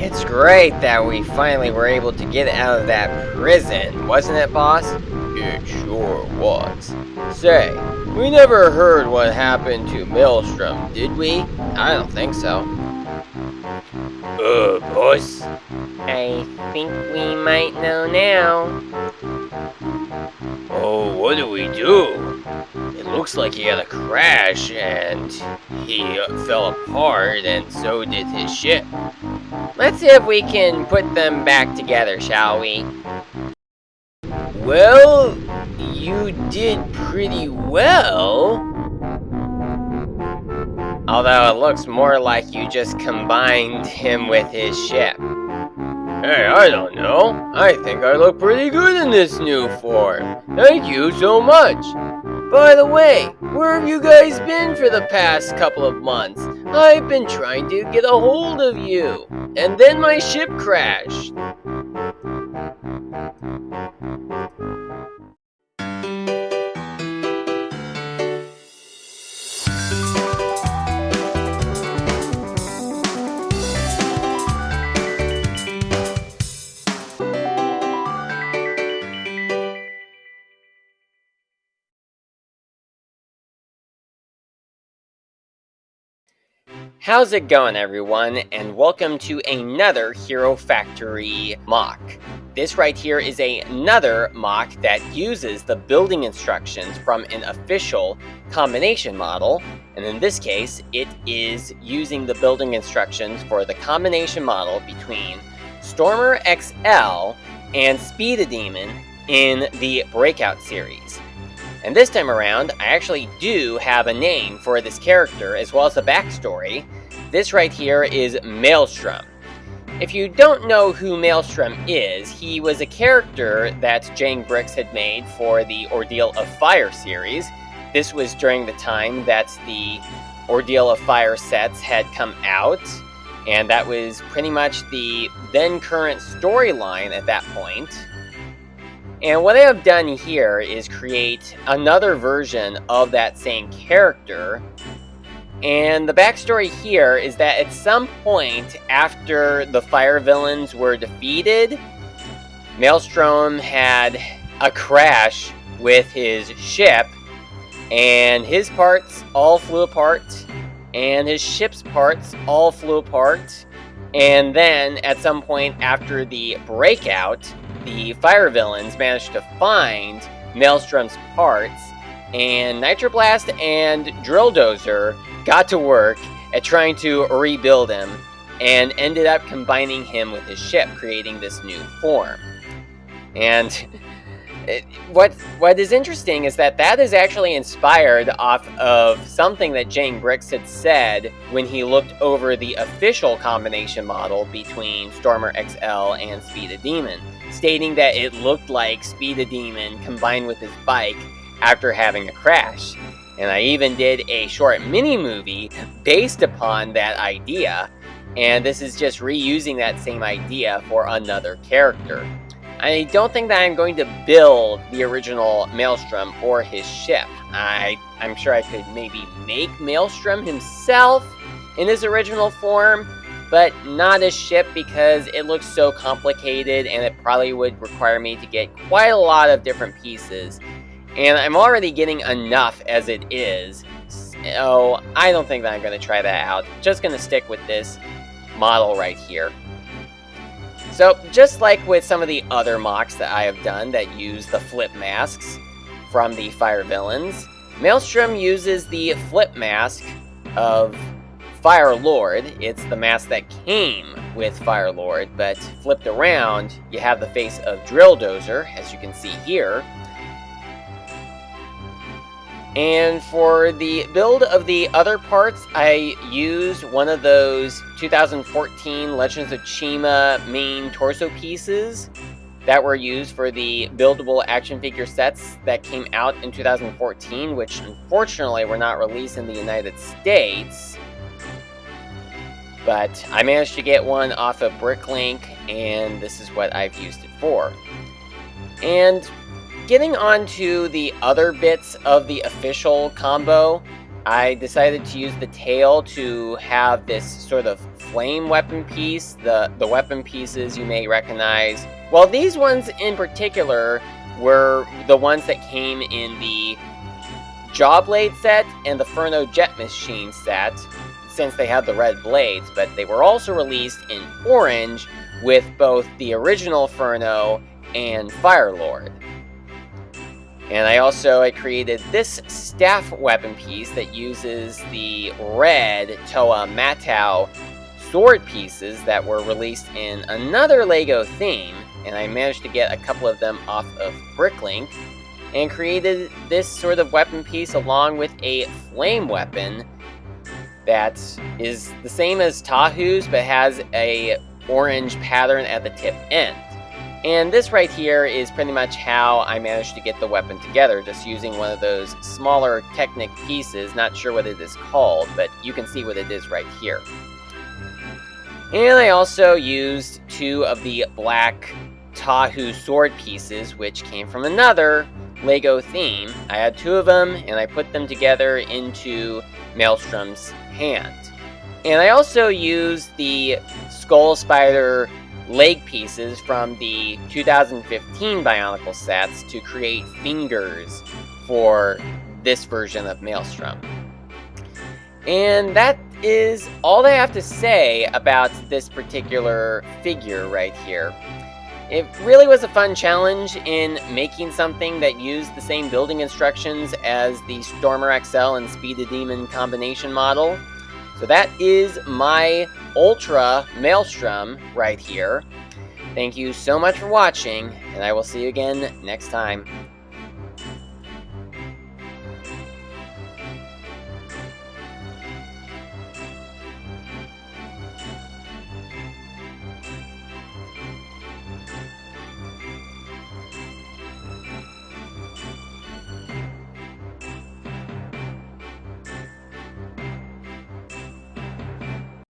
It's great that we finally were able to get out of that prison, wasn't it, boss? It sure was. Say, we never heard what happened to Maelstrom, did we? I don't think so. Boss? I think we might know now. Oh, what do we do? It looks like he had a crash and he fell apart and so did his ship. Let's see if we can put them back together, shall we? Well, you did pretty well. Although it looks more like you just combined him with his ship. Hey, I don't know. I think I look pretty good in this new form. Thank you so much. By the way, where have you guys been for the past couple of months? I've been trying to get a hold of you. And then my ship crashed. How's it going, everyone, and welcome to another Hero Factory MOC. This right here is another MOC that uses the building instructions from an official combination model, and in this case, it is using the building instructions for the combination model between Stormer XL and Speeda Demon in the Breakout series. And this time around, I actually do have a name for this character as well as a backstory. This right here is Maelstrom. If you don't know who Maelstrom is, he was a character that JANGBRiCKs had made for the Ordeal of Fire series. This was during the time that the Ordeal of Fire sets had come out, and that was pretty much the then current storyline at that point. And what I have done here is create another version of that same character. And the backstory here is that at some point after the fire villains were defeated, Maelstrom had a crash with his ship, and his parts all flew apart, and his ship's parts all flew apart. And then at some point after the breakout, the fire villains managed to find Maelstrom's parts, and Nitroblast and Drilldozer got to work at trying to rebuild him, and ended up combining him with his ship, creating this new form. And what is interesting is that is actually inspired off of something that JANGBRiCKs had said when he looked over the official combination model between Stormer XL and Speeda Demon, stating that it looked like Speeda Demon combined with his bike after having a crash. And I even did a short mini-movie based upon that idea, and this is just reusing that same idea for another character. I don't think that I'm going to build the original Maelstrom or his ship. I'm sure I could maybe make Maelstrom himself in his original form, but not his ship because it looks so complicated and it probably would require me to get quite a lot of different pieces. And I'm already getting enough as it is, so I don't think that I'm going to try that out. Just going to stick with this model right here. So, just like with some of the other MOCs that I have done that use the flip masks from the fire villains, Maelstrom uses the flip mask of Fire Lord. It's the mask that came with Fire Lord, but flipped around, you have the face of Drilldozer, as you can see here. And for the build of the other parts, I used one of those 2014 Legends of Chima main torso pieces that were used for the buildable action figure sets that came out in 2014, which unfortunately were not released in the United States. But I managed to get one off of BrickLink, and this is what I've used it for. And getting on to the other bits of the official combo, I decided to use the tail to have this sort of flame weapon piece. The weapon pieces you may recognize. Well, these ones in particular were the ones that came in the Jawblade set and the Furno Jet Machine set, since they had the red blades, but they were also released in orange with both the original Furno and Firelord. And I created this staff weapon piece that uses the red Toa Matau sword pieces that were released in another LEGO theme, and I managed to get a couple of them off of Bricklink, and created this sort of weapon piece along with a flame weapon that is the same as Tahu's but has a orange pattern at the tip end. And this right here is pretty much how I managed to get the weapon together, just using one of those smaller Technic pieces. Not sure what it is called, but you can see what it is right here. And I also used 2 of the black Tahu sword pieces, which came from another LEGO theme. I had 2 of them, and I put them together into Maelstrom's hand. And I also used the Skull Spider leg pieces from the 2015 Bionicle sets to create fingers for this version of Maelstrom. And that is all I have to say about this particular figure right here. It really was a fun challenge in making something that used the same building instructions as the Stormer XL and Speeda Demon combination model. So that is my Ultra Maelstrom right here. Thank you so much for watching, and I will see you again next time.